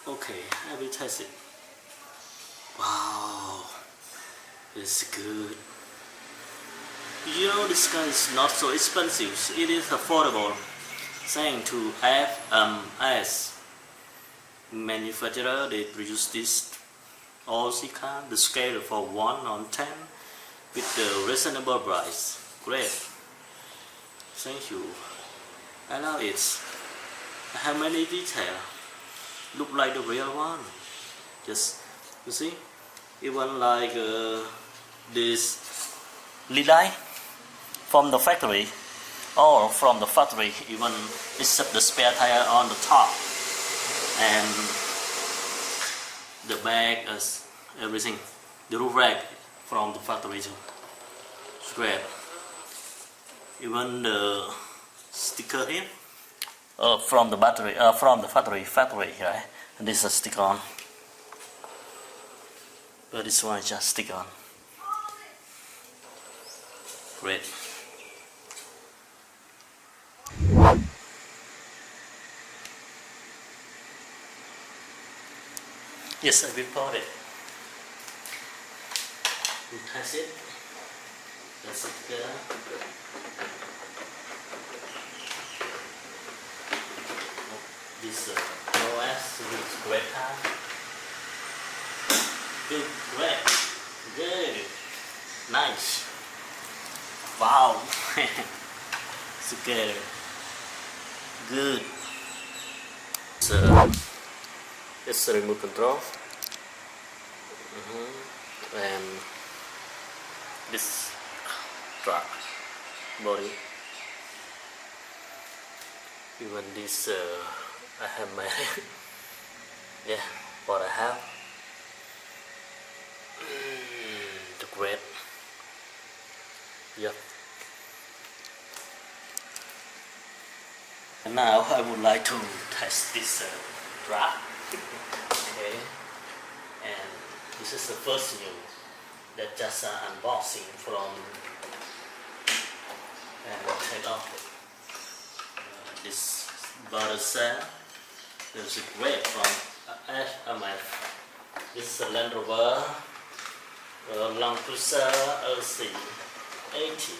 Okay, I will test it. Wow, it's good. You know, this car is not so expensive. It is affordable thanks to FMS manufacturer. They produce this all car, the scale for 1 on 10 with the reasonable price. Great. Thank you. I love it. I have many details. Look like the real one. Just you see, even like this lead light from the factory, or from the factory, even except the spare tire on the top and the bag, everything, the roof rack from the factory too. It's great. Even the sticker here from the battery, from the factory, right? And this is a stick on, but this one is just stick on. Great. Yes, I will pour it. We test it. That's it together. This OS is great car. Great. Good. Nice. Wow. Together. Good. So it's a remote control. And this truck body. Even this I have my yeah, what I have. The great. Yep. And now I would like to test this truck. Okay. And this is the first new that just unboxing from and take off this butter cell. There's a great from FMS. This is a Land Rover long cruiser LC80.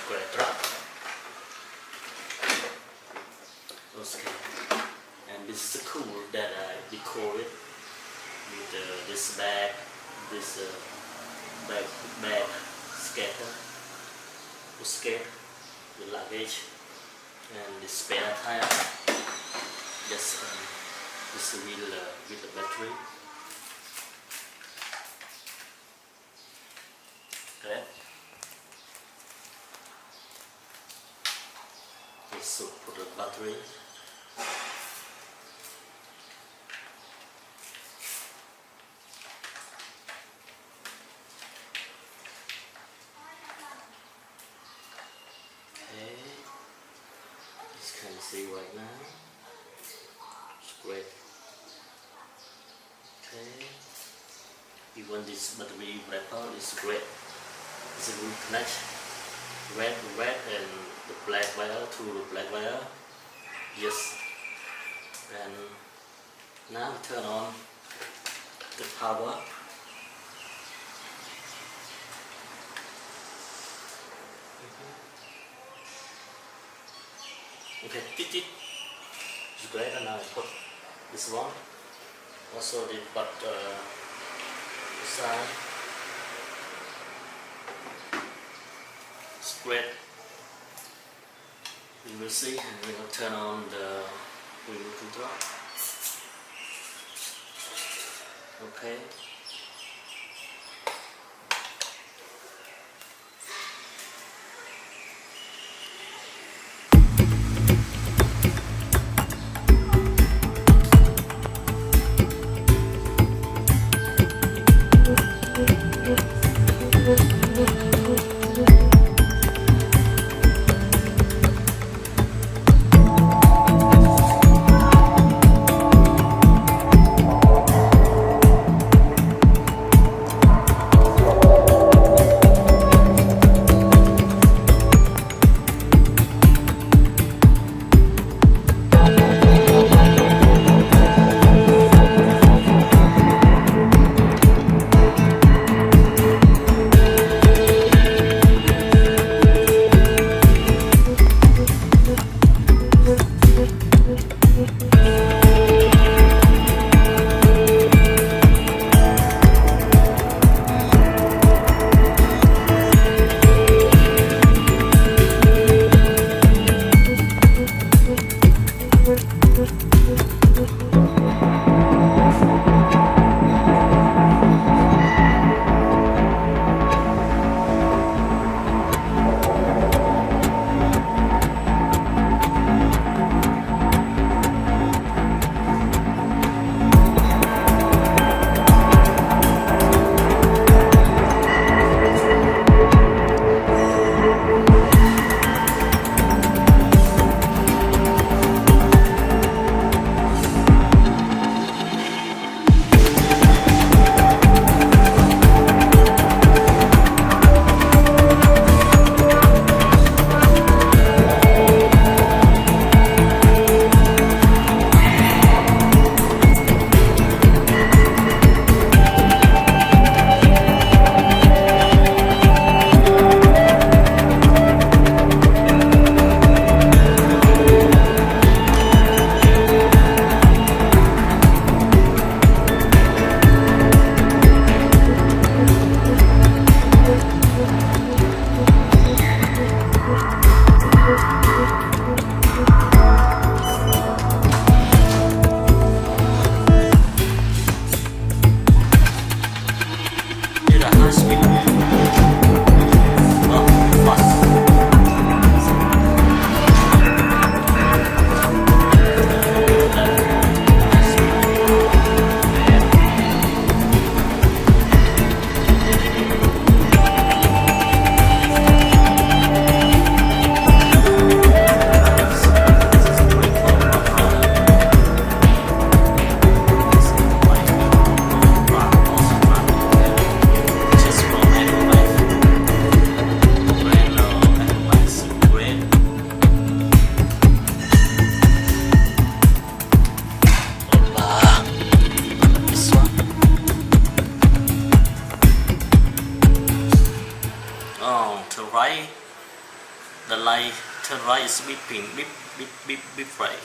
Great truck. Okay. And this is cool that I decor it with this bag, this bag scatter, the luggage, and the spare tire. Just this wheel with the battery. Okay. So put the battery. Can see right now. It's great. Okay. Even this battery wrapper is great. It's a good connection. Red and the black wire to the black wire. Yes. And now turn on the power. Okay, it's great, and now I put this one. Also the side. It's great. You will see, and we will turn on the remote control. Okay. right is beeping, beep, beep, beep, beep right.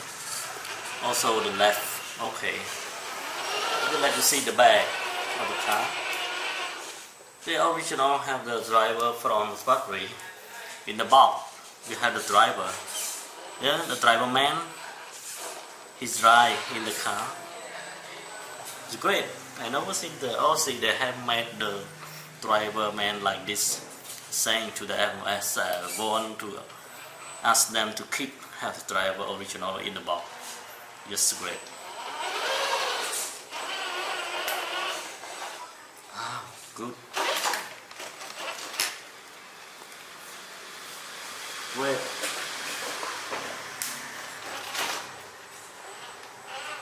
Also the left, okay. I would like to see the back of the car. The original have the driver front battery. In the box, we have the driver. Yeah, the driver man. He's right in the car. It's great. I never seen the Aussie they have made the driver man like this, saying to the FMS want to ask them to have the driver original in the box. Just great. Ah, good. Great.